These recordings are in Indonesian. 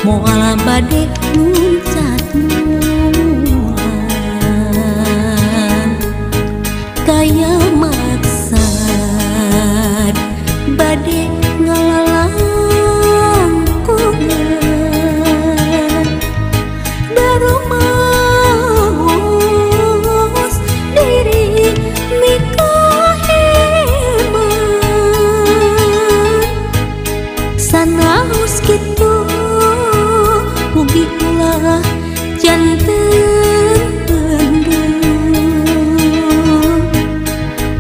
moal bade muncat mulan kaya maksad bade ngalalang kungan darumaos diri mikaheman sanaos kitu mugi ulah janten pendem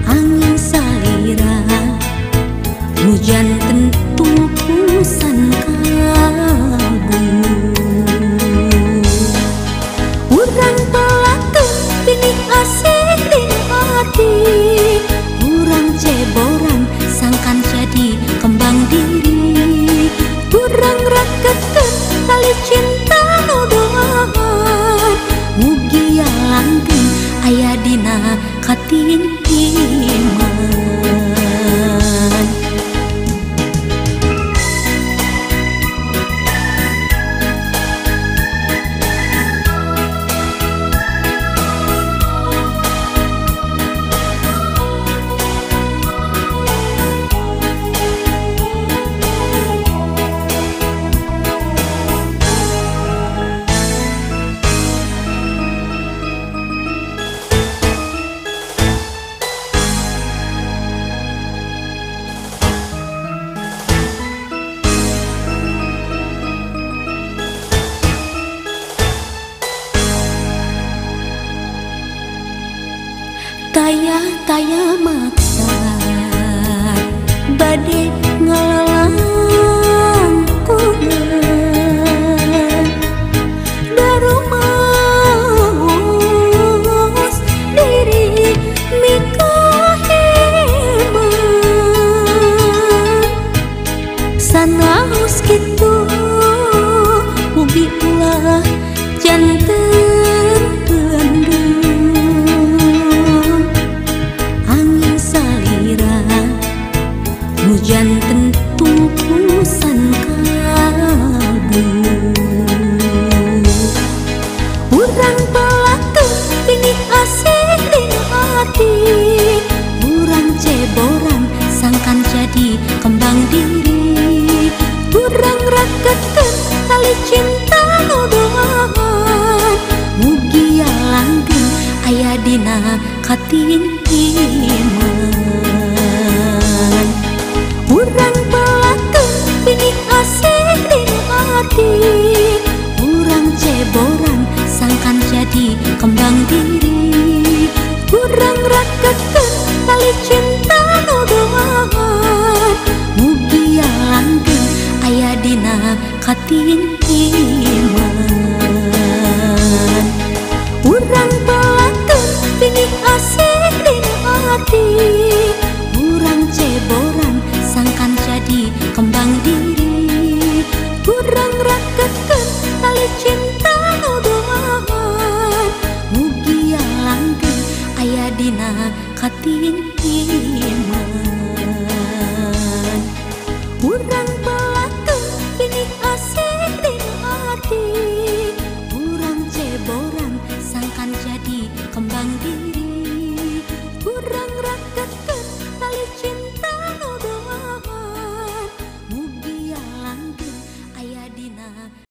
angin salira hujan tentu pusan kalbu urang pelakeun pinih asik di hati urang ceboran sangkan jadi kembang diri urang rakeun tali cinta nuduhan mugi langgeng aya dina katintiman taya maksad bade ngalalang kungan darumaos diri mikaheman sanaos kitu mugi ulah janten pendem hujan tentu pusan kalbu urang pelakeun pinih asik di hati urang ceboran sangkan jadi kembang diri urang rakeun tali cinta nuduhan mugi langgeng aya dina katintiman urang pelakeun pinih asik di hati urang ceboran sangkan jadi kembang diri urang rakeun tali cinta nuduhan mugi langgeng aya dina katintiman urang pelakeun pinih asik di hati